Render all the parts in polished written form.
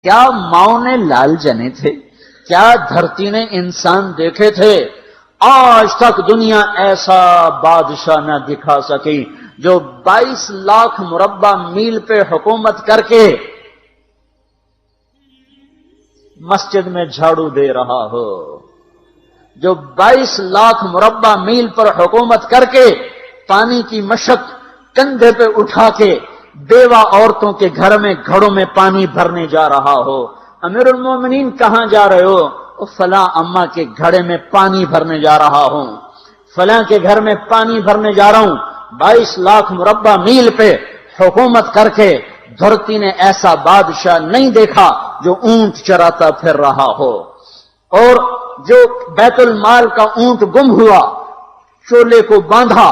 کیا ماؤں نے لال جنے تھے؟ کیا دھرتی نے انسان دیکھے تھے؟ آج تک دنیا ایسا بادشاہ نہ دکھا سکی جو 22 لاکھ مربع میل پہ حکومت کر کے مسجد میں جھاڑو دے رہا ہو، جو 22 لاکھ مربع میل پر حکومت کر کے پانی کی مشق کندھے پہ اٹھا کے بیوہ عورتوں کے گھر میں گھڑوں میں پانی بھرنے جا رہا ہو۔ امیر المومنین کہاں جا رہے ہو؟ فلاں اماں کے گھڑے میں پانی بھرنے جا رہا ہوں، فلاں کے گھر میں پانی بھرنے جا رہا ہوں۔ 22 لاکھ مربع میل پہ حکومت کر کے دھرتی نے ایسا بادشاہ نہیں دیکھا جو اونٹ چراتا پھر رہا ہو، اور جو بیت المال کا اونٹ گم ہوا چولے کو باندھا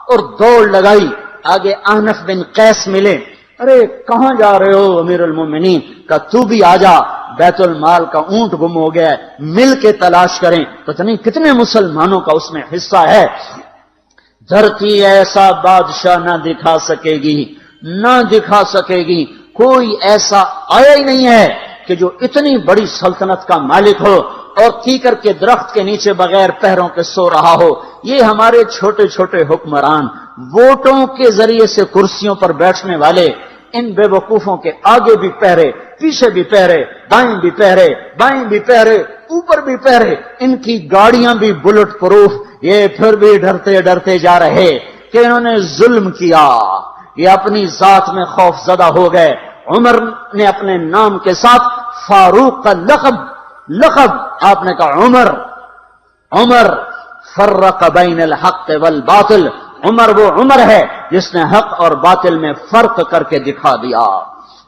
اور دوڑ لگائی، آگے احنف بن قیس ملے، ارے کہاں جا رہے ہو امیر المومنین؟ کہ تو بھی آجا، بیت المال کا اونٹ گم ہو گیا ہے، مل کے تلاش کریں۔ پتہ نہیں کتنے مسلمانوں کا اس میں حصہ ہے۔ دھرتی ایسا بادشاہ نہ دکھا سکے گی، نہ دکھا سکے گی، کوئی ایسا آیا ہی نہیں ہے کہ جو اتنی بڑی سلطنت کا مالک ہو اور کیکر کے درخت کے نیچے بغیر پہروں کے سو رہا ہو۔ یہ ہمارے چھوٹے چھوٹے حکمران، ووٹوں کے ذریعے سے کرسیوں پر بیٹھنے والے، ان بے وقوفوں کے آگے بھی پہرے، پیچھے بھی پہرے، دائیں بھی پہرے، بائیں بھی پہرے، اوپر بھی پہرے، ان کی گاڑیاں بھی بلٹ پروف، یہ پھر بھی ڈرتے ڈرتے جا رہے کہ انہوں نے ظلم کیا، یہ اپنی ذات میں خوف زدہ ہو گئے۔ عمر نے اپنے نام کے ساتھ فاروق کا لقب آپ نے کہا عمر فرق بین الحق والباطل، عمر وہ عمر ہے جس نے حق اور باطل میں فرق کر کے دکھا دیا،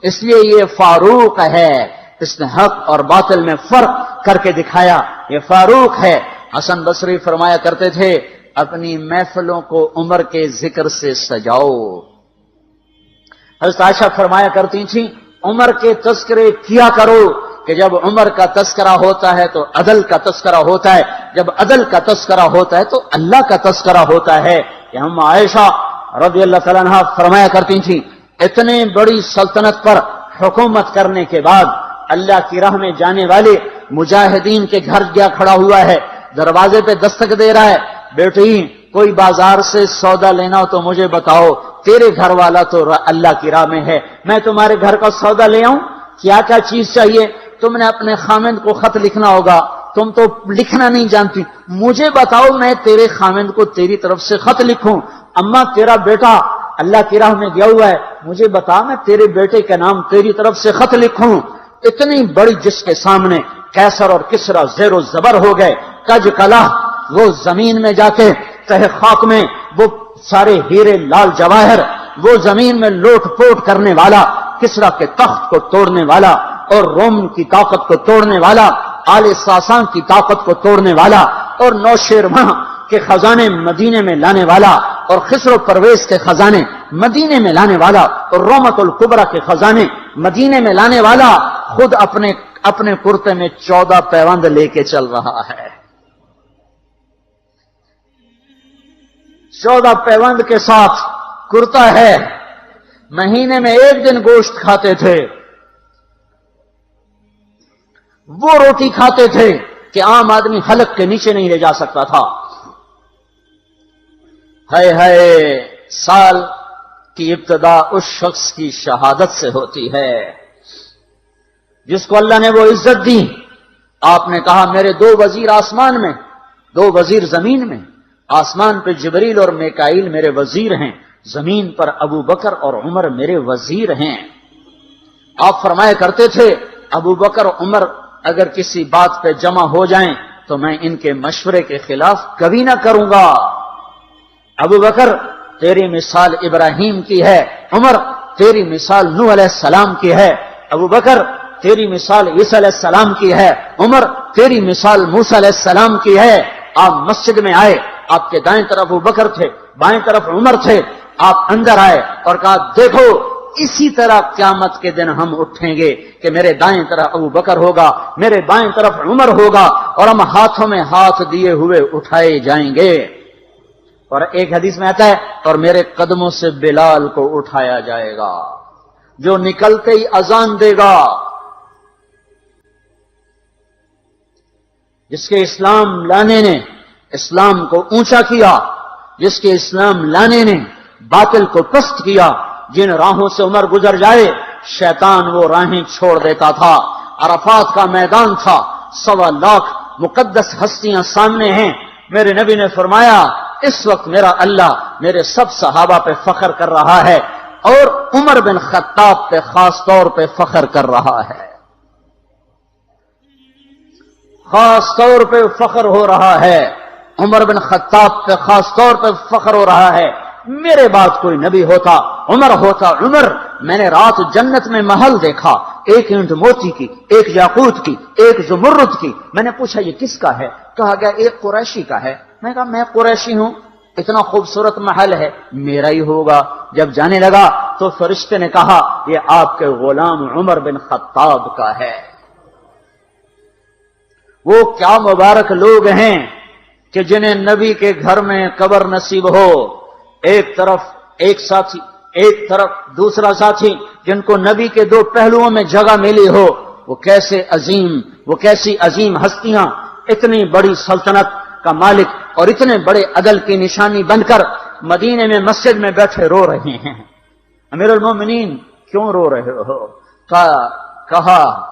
اس لیے یہ فاروق ہے، اس نے حق اور باطل میں فرق کر کے دکھایا، یہ فاروق ہے۔ حسن بصری فرمایا کرتے تھے اپنی محفلوں کو عمر کے ذکر سے سجاؤ۔ حضرت عائشہ فرمایا کرتی تھیں عمر کے تذکرے کیا کرو، کہ جب عمر کا تذکرہ ہوتا ہے تو عدل کا تذکرہ ہوتا ہے، جب عدل کا تذکرہ ہوتا ہے تو اللہ کا تذکرہ ہوتا ہے۔ کہ ہم عائشہ رضی اللہ تعالیٰ عنہ فرمایا کرتی تھیں اتنے بڑی سلطنت پر حکومت کرنے کے بعد اللہ کی راہ میں جانے والے مجاہدین کے گھر گیا کھڑا ہوا ہے، دروازے پہ دستک دے رہا ہے، بیٹی کوئی بازار سے سودا لینا ہو تو مجھے بتاؤ، تیرے گھر والا تو اللہ کی راہ میں ہے، میں تمہارے گھر کا سودا لے آؤں، کیا کیا چیز چاہیے؟ تم نے اپنے خامند کو خط لکھنا ہوگا، تم تو لکھنا نہیں جانتی، مجھے بتاؤ میں تیرے خامند کو تیری طرف سے خط لکھوں۔ اما تیرا بیٹا اللہ کی راہ میں گیا ہوا ہے، مجھے بتا میں تیرے بیٹے کے نام تیری طرف سے خط لکھوں۔ اتنی بڑی جس کے سامنے قیصر اور کسرا زیر و زبر ہو گئے، کج کلا، وہ زمین میں جا کے تہ خاک میں وہ سارے ہیرے لال جواہر، وہ زمین میں لوٹ پوٹ کرنے والا، کسرا کے تخت کو توڑنے والا اور روم کی طاقت کو توڑنے والا، آل ساسان کی طاقت کو توڑنے والا اور نوشیروان کے خزانے مدینے میں لانے والا اور خسرو پرویز کے خزانے مدینے میں لانے والا اور رومت الکبرى کے خزانے مدینے میں لانے والا خود اپنے کرتے میں 14 پیوند لے کے چل رہا ہے۔ 14 پیوند کے ساتھ کرتا ہے، مہینے میں 1 دن گوشت کھاتے تھے، وہ روٹی کھاتے تھے کہ عام آدمی حلق کے نیچے نہیں لے جا سکتا تھا۔ ہے سال کی ابتدا اس شخص کی شہادت سے ہوتی ہے جس کو اللہ نے وہ عزت دی۔ آپ نے کہا میرے 2 وزیر آسمان میں، 2 وزیر زمین میں، آسمان پہ جبریل اور میکائیل میرے وزیر ہیں، زمین پر ابو بکر اور عمر میرے وزیر ہیں۔ آپ فرمایا کرتے تھے ابو بکر عمر اگر کسی بات پہ جمع ہو جائیں تو میں ان کے مشورے کے خلاف کبھی نہ کروں گا۔ ابو بکر تیری مثال ابراہیم کی ہے، عمر تیری مثال نوح علیہ السلام کی ہے، ابو بکر تیری مثال عیسیٰ علیہ السلام کی ہے، عمر تیری مثال موسیٰ علیہ السلام کی ہے۔ آپ مسجد میں آئے، آپ کے دائیں طرف ابو بکر تھے، بائیں طرف عمر تھے، آپ اندر آئے اور کہا دیکھو اسی طرح قیامت کے دن ہم اٹھیں گے کہ میرے دائیں طرف ابو بکر ہوگا، میرے بائیں طرف عمر ہوگا اور ہم ہاتھوں میں ہاتھ دیے ہوئے اٹھائے جائیں گے۔ اور ایک حدیث میں آتا ہے اور میرے قدموں سے بلال کو اٹھایا جائے گا جو نکلتے ہی اذان دے گا، جس کے اسلام لانے نے اسلام کو اونچا کیا، جس کے اسلام لانے نے باطل کو پست کیا، جن راہوں سے عمر گزر جائے شیطان وہ راہیں چھوڑ دیتا تھا۔ عرفات کا میدان تھا، 1.25 لاکھ مقدس ہستیاں سامنے ہیں۔ میرے نبی نے فرمایا اس وقت میرا اللہ میرے سب صحابہ پہ فخر کر رہا ہے اور عمر بن خطاب پہ خاص طور پہ فخر کر رہا ہے، خاص طور پہ فخر ہو رہا ہے، عمر بن خطاب پہ خاص طور پہ فخر ہو رہا ہے۔ میرے بعد کوئی نبی ہوتا عمر ہوتا۔ عمر، میں نے رات جنت میں محل دیکھا، ایک اینٹ موتی کی، ایک یاقوت کی، ایک زمرد کی۔ میں نے پوچھا یہ کس کا ہے؟ کہا گیا ایک قریشی کا ہے۔ میں کہا میں قریشی ہوں، اتنا خوبصورت محل ہے، میرا ہی ہوگا۔ جب جانے لگا تو فرشتے نے کہا یہ آپ کے غلام عمر بن خطاب کا ہے۔ وہ کیا مبارک لوگ ہیں کہ جنہیں نبی کے گھر میں قبر نصیب ہو، ایک طرف ایک ساتھی، ایک طرف دوسرا ساتھی، جن کو نبی کے دو پہلوؤں میں جگہ ملی ہو۔ وہ کیسی عظیم ہستیاں، اتنی بڑی سلطنت کا مالک اور اتنے بڑے عدل کی نشانی بن کر مدینے میں مسجد میں بیٹھے رو رہے ہیں۔ امیر المومنین کیوں رو رہے ہو؟ کہا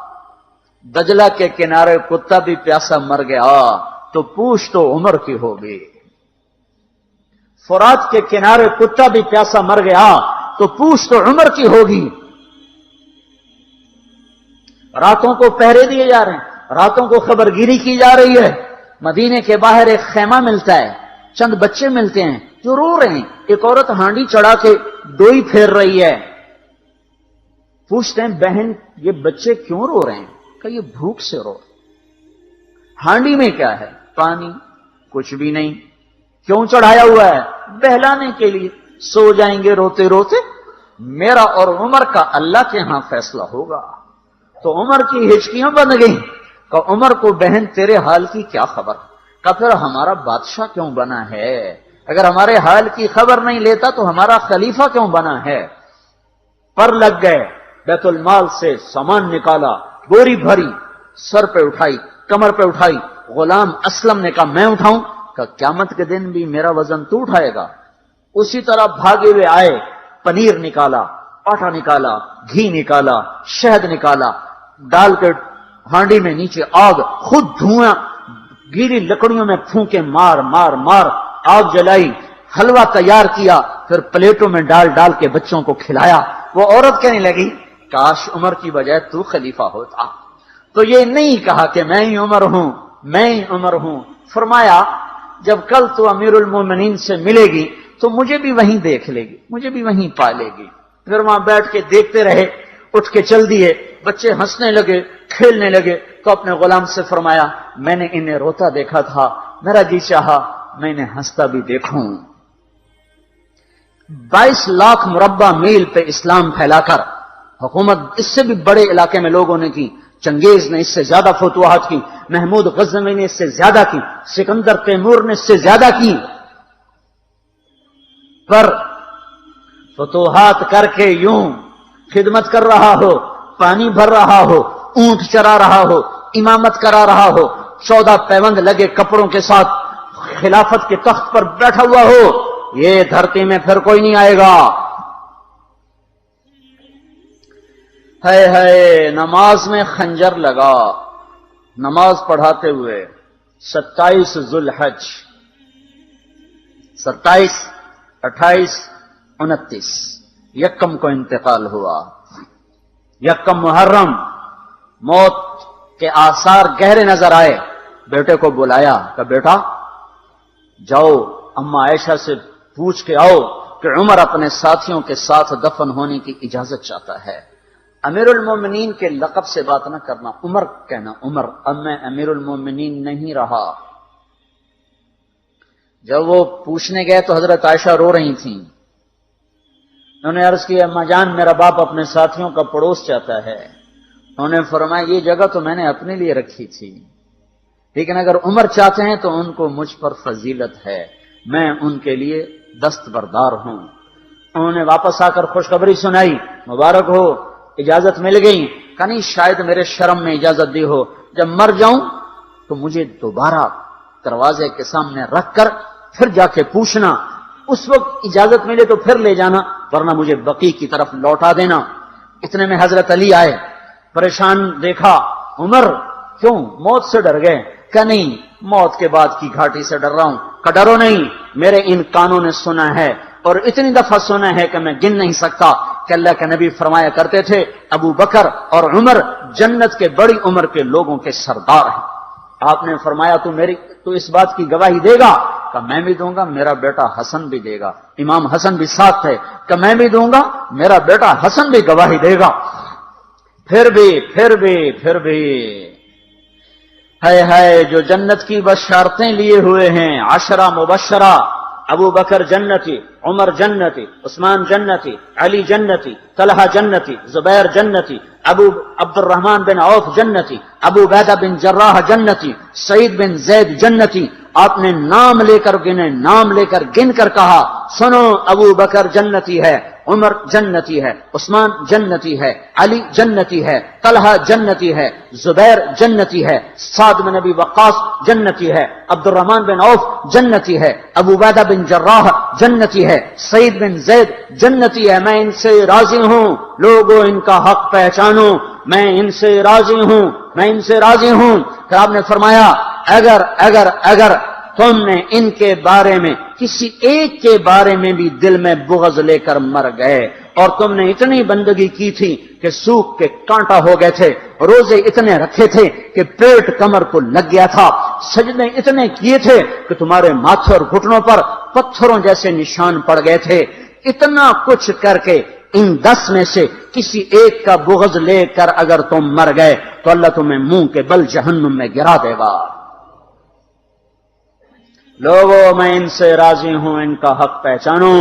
دجلہ کے کنارے کتا بھی پیاسا مر گیا تو پوچھ تو عمر کی ہوگی، فرات کے کنارے کتا بھی پیاسا مر گیا تو پوچھ تو عمر کی ہوگی۔ راتوں کو پہرے دیے جا رہے ہیں، راتوں کو خبرگیری کی جا رہی ہے۔ مدینے کے باہر ایک خیمہ ملتا ہے، چند بچے ملتے ہیں جو رو رہے ہیں۔ ایک عورت ہانڈی چڑھا کے ڈوئی پھیر رہی ہے۔ پوچھتے ہیں بہن یہ بچے کیوں رو رہے ہیں؟ کہ یہ بھوک سے رو رہے۔ ہانڈی میں کیا ہے؟ پانی، کچھ بھی نہیں۔ کیوں چڑھایا ہوا ہے؟ بہلانے کے لیے۔ سو جائیں گے روتے روتے، میرا اور عمر کا اللہ کے ہاں فیصلہ ہوگا۔ تو عمر کی ہچکیاں بن گئیں کہ عمر کو بہن تیرے حال کی کیا خبر؟ کہ پھر ہمارا بادشاہ کیوں بنا ہے؟ اگر ہمارے حال کی خبر نہیں لیتا تو ہمارا خلیفہ کیوں بنا ہے؟ پر لگ گئے، بیت المال سے سامان نکالا، بوری بھری، سر پہ اٹھائی، کمر پہ اٹھائی۔ غلام اسلم نے کہا میں اٹھاؤں؟ کہ قیامت کے دن بھی میرا وزن تو اٹھائے گا۔ اسی طرح بھاگے ہوئے آئے، پنیر نکالا، آٹا نکالا، گھی نکالا، شہد نکالا، ڈال کے ہانڈی میں نیچے آگ، خود دھواں، گیلی لکڑیوں میں پھونکے مار مار مار آگ جلائی، حلوہ تیار کیا، پھر پلیٹوں میں ڈال ڈال کے بچوں کو کھلایا۔ وہ عورت کہنے لگی کاش عمر کی بجائے تو خلیفہ ہوتا۔ تو یہ نہیں کہا کہ میں ہی عمر ہوں، میں ہی عمر ہوں۔ فرمایا جب کل تو امیر المومنین سے ملے گی تو مجھے بھی وہیں دیکھ لے گی، مجھے بھی وہیں پا لے گی۔ پھر وہاں بیٹھ کے دیکھتے رہے، اٹھ کے چل دیے۔ بچے ہنسنے لگے، کھیلنے لگے، تو اپنے غلام سے فرمایا میں نے انہیں روتا دیکھا تھا، میرا جی چاہا میں انہیں ہنستا بھی دیکھوں۔ 22 لاکھ مربع میل پہ اسلام پھیلا کر حکومت اس سے بھی بڑے علاقے میں لوگوں نے کی۔ چنگیز نے اس سے زیادہ فتوحات کی، محمود غزنوی نے اس سے زیادہ کی، سکندر تیمور نے اس سے زیادہ کی۔ پر فتوحات کر کے یوں خدمت کر رہا ہو، پانی بھر رہا ہو، اونٹ چرا رہا ہو، امامت کرا رہا ہو، 14 پیوند لگے کپڑوں کے ساتھ خلافت کے تخت پر بیٹھا ہوا ہو، یہ دھرتی میں پھر کوئی نہیں آئے گا۔ ہے نماز میں خنجر لگا، نماز پڑھاتے ہوئے 27 ذوالحج، 27، 28، 29 یکم کو انتقال ہوا۔ یکم محرم موت کے آثار گہرے نظر آئے۔ بیٹے کو بلایا کہ بیٹا جاؤ اما عائشہ سے پوچھ کے آؤ کہ عمر اپنے ساتھیوں کے ساتھ دفن ہونے کی اجازت چاہتا ہے۔ امیر المومنین کے لقب سے بات نہ کرنا، عمر کہنا۔ عمر، اب میں امیر المومنین نہیں رہا۔ جب وہ پوچھنے گئے تو حضرت عائشہ رو رہی تھیں۔ انہوں نے عرض کی اما جان میرا باپ اپنے ساتھیوں کا پڑوس چاہتا ہے۔ انہوں نے فرمایا یہ جگہ تو میں نے اپنے لیے رکھی تھی، لیکن اگر عمر چاہتے ہیں تو ان کو مجھ پر فضیلت ہے، میں ان کے لیے دستبردار ہوں۔ انہوں نے واپس آ کر خوشخبری سنائی، مبارک ہو اجازت مل گئی۔ کہ نہیں شاید میرے شرم میں اجازت دی ہو، جب مر جاؤں تو مجھے دوبارہ دروازے کے سامنے رکھ کر پھر جا کے پوچھنا، اس وقت اجازت ملے تو پھر لے جانا، ورنہ مجھے بقیع کی طرف لوٹا دینا۔ اتنے میں حضرت علی آئے، پریشان دیکھا، عمر کیوں موت سے ڈر گئے؟ کہ نہیں، موت کے بعد کی گھاٹی سے ڈر رہا ہوں۔ کہ ڈرو نہیں، میرے ان کانوں نے سنا ہے اور اتنی دفعہ سنا ہے کہ میں گن نہیں سکتا کہ اللہ کے نبی فرمایا کرتے تھے ابو بکر اور عمر جنت کے بڑی عمر کے لوگوں کے سردار ہیں۔ آپ نے فرمایا تو اس بات کی گواہی دے گا؟ کہ میں بھی دوں گا، میرا بیٹا حسن بھی دے گا۔ امام حسن بھی ساتھ تھے۔ کہ میں بھی دوں گا، میرا بیٹا حسن بھی گواہی دے گا۔ پھر بھی ہے جو جنت کی بشارتیں لیے ہوئے ہیں، 10 مبشرہ، ابو بکر جنتی، عمر جنتی، عثمان جنتی، علی جنتی، طلحہ جنتی، زبیر جنتی، ابو عبد الرحمن بن عوف جنتی، ابو عبیدہ بن جراح جنتی، سعید بن زید جنتی۔ آپ نے نام لے کر گنے، نام لے کر گن کر کہا، سنو ابو بکر جنتی ہے، عمر جنتی ہے، عثمان جنتی ہے، علی جنتی ہے، طلحہ جنتی ہے، زبیر جنتی ہے، سعد بن ابی وقاص جنتی ہے، عبد الرحمن بن عوف جنتی ہے، ابو عبیدہ بن جراح جنتی ہے، سعید بن زید جنتی ہے۔ میں ان سے راضی ہوں، لوگوں ان کا حق پہچانو، میں ان سے راضی ہوں، میں ان سے راضی ہوں۔ پھر آپ نے فرمایا اگر تم نے ان کے بارے میں کسی ایک کے بارے میں بھی دل میں بغض لے کر مر گئے، اور تم نے اتنی بندگی کی تھی کہ سوکھ کے کانٹا ہو گئے تھے، روزے اتنے رکھے تھے کہ پیٹ کمر کو لگ گیا تھا، سجدے اتنے کیے تھے کہ تمہارے ماتھے اور گھٹنوں پر پتھروں جیسے نشان پڑ گئے تھے، اتنا کچھ کر کے ان 10 میں سے کسی ایک کا بغض لے کر اگر تم مر گئے تو اللہ تمہیں منہ کے بل جہنم میں گرا دے گا۔ لوگوں میں ان سے راضی ہوں، ان کا حق پہچانو،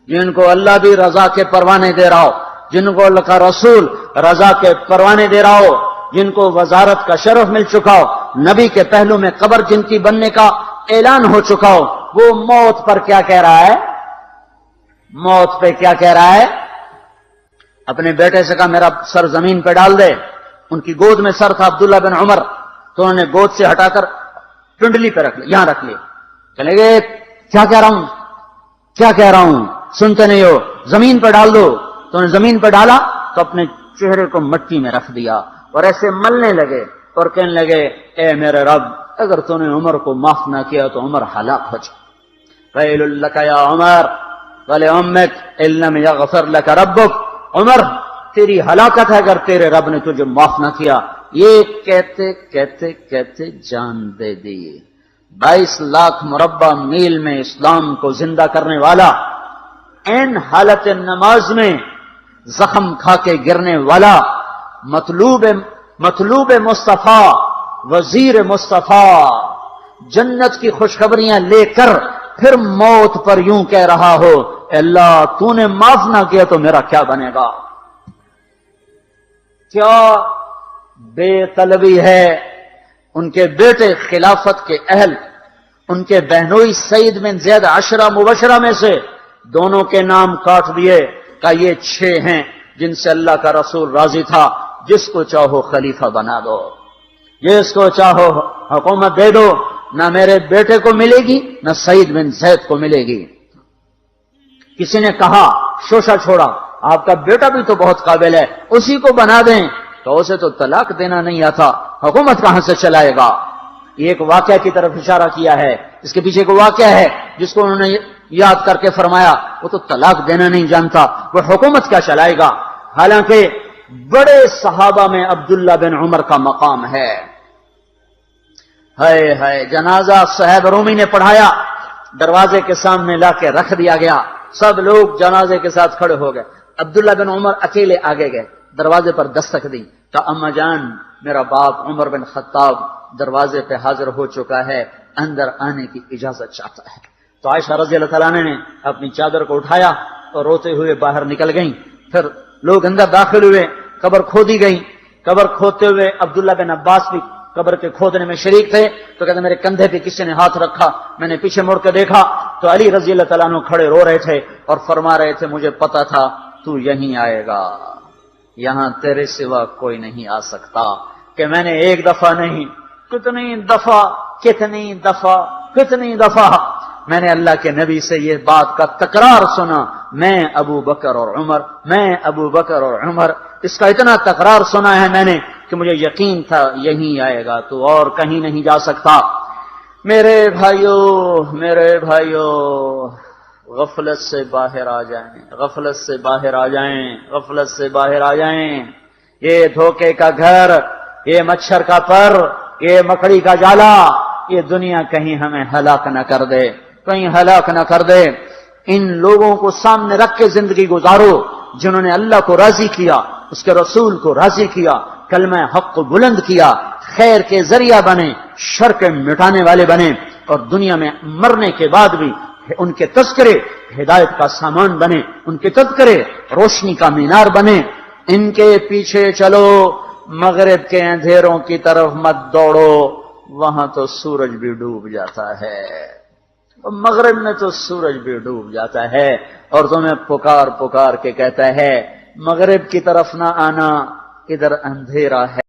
جن کو اللہ بھی رضا کے پروانے دے رہا ہو، جن کو اللہ کا رسول رضا کے پروانے دے رہا ہو، جن کو وزارت کا شرف مل چکا ہو، نبی کے پہلو میں قبر جن کی بننے کا اعلان ہو چکا ہو، وہ موت پر کیا کہہ رہا ہے؟ موت پہ کیا کہہ رہا ہے؟ اپنے بیٹے سے کہا میرا سر زمین پہ ڈال دے۔ ان کی گود میں سر تھا عبداللہ بن عمر، تو انہوں نے گود سے ہٹا کر پنڈلی پہ رکھ لیا، یہاں رکھ لیا۔ چلے گئے، کیا کہہ رہا ہوں سنتے نہیں ہو، زمین پہ ڈال دو۔ تو انہوں نے زمین پہ ڈالا تو اپنے چہرے کو مٹی میں رکھ دیا اور ایسے ملنے لگے اور کہنے لگے اے میرے رب، اگر تو نے عمر کو معاف نہ کیا تو عمر ہلاک ہو جائے۔ ویل لک یا عمر ولامک ان لم یغفر لک ربک، عمر تیری ہلاکت ہے اگر تیرے رب نے تجھے معاف نہ کیا۔ یہ کہتے کہتے کہتے جان دے دی۔ 22 لاکھ مربع میل میں اسلام کو زندہ کرنے والا، این حالت نماز میں زخم کھا کے گرنے والا، مطلوب مصطفیٰ، وزیر مصطفیٰ، جنت کی خوشخبریاں لے کر پھر موت پر یوں کہہ رہا ہو اے اللہ تو نے معاف نہ کیا تو میرا کیا بنے گا؟ کیا بے طلبی ہے۔ ان کے بیٹے خلافت کے اہل، ان کے بہنوئی سعید بن زید 10 مبشرہ میں سے دونوں کے نام کاٹ دیے، کہ یہ 6 ہیں جن سے اللہ کا رسول راضی تھا، جس کو چاہو خلیفہ بنا دو، جس کو چاہو حکومت دے دو، نہ میرے بیٹے کو ملے گی نہ سعید بن زید کو ملے گی۔ کسی نے کہا شوشہ چھوڑا، آپ کا بیٹا بھی تو بہت قابل ہے، اسی کو بنا دیں۔ تو اسے تو طلاق دینا نہیں آتا، حکومت کہاں سے چلائے گا؟ یہ ایک واقعہ کی طرف اشارہ کیا ہے، اس کے پیچھے ایک واقعہ ہے جس کو انہوں نے یاد کر کے فرمایا وہ تو طلاق دینا نہیں جانتا، وہ حکومت کیا چلائے گا؟ حالانکہ بڑے صحابہ میں عبداللہ بن عمر کا مقام ہے۔ جنازہ صہیب رومی نے پڑھایا، دروازے کے سامنے لا کے رکھ دیا گیا، سب لوگ جنازے کے ساتھ کھڑے ہو گئے، عبداللہ بن عمر اکیلے آگے گئے، دروازے پر دستک دی، کہا اما جان میرا باپ عمر بن خطاب دروازے پہ حاضر ہو چکا ہے، اندر آنے کی اجازت چاہتا ہے۔ تو عائشہ رضی اللہ تعالیٰ نے اپنی چادر کو اٹھایا اور روتے ہوئے باہر نکل گئیں۔ پھر لوگ اندر داخل ہوئے، قبر کھودی گئی، قبر کھودتے ہوئے عبداللہ بن عباس بھی قبر کے کھودنے میں شریک تھے، تو کہتے میرے کندھے پہ کسی نے ہاتھ رکھا، میں نے پیچھے مڑ کے دیکھا تو علی رضی اللہ تعالیٰ عنہ کھڑے رو رہے تھے اور فرما رہے تھے مجھے پتا تھا تو یہیں آئے گا، یہاں تیرے سوا کوئی نہیں آ سکتا، کہ میں نے ایک دفعہ نہیں کتنی دفعہ میں نے اللہ کے نبی سے یہ بات کا تکرار سنا، میں ابو بکر اور عمر، اس کا اتنا تکرار سنا ہے میں نے کہ مجھے یقین تھا یہیں آئے گا، تو اور کہیں نہیں جا سکتا۔ میرے بھائیو غفلت سے باہر آ جائیں، یہ دھوکے کا گھر، یہ مچھر کا پر، یہ مکڑی کا جالا، یہ دنیا کہیں ہمیں ہلاک نہ کر دے۔ ان لوگوں کو سامنے رکھ کے زندگی گزارو جنہوں نے اللہ کو راضی کیا، اس کے رسول کو راضی کیا، کلمہ حق کو بلند کیا، خیر کے ذریعہ بنے، شر کے مٹانے والے بنے، اور دنیا میں مرنے کے بعد بھی ان کے تذکرے ہدایت کا سامان بنے، ان کے تذکرے روشنی کا مینار بنے۔ ان کے پیچھے چلو، مغرب کے اندھیروں کی طرف مت دوڑو، وہاں تو سورج بھی ڈوب جاتا ہے، مغرب میں تو سورج بھی ڈوب جاتا ہے، اور تمہیں پکار کے کہتا ہے مغرب کی طرف نہ آنا، ادھر اندھیرا ہے۔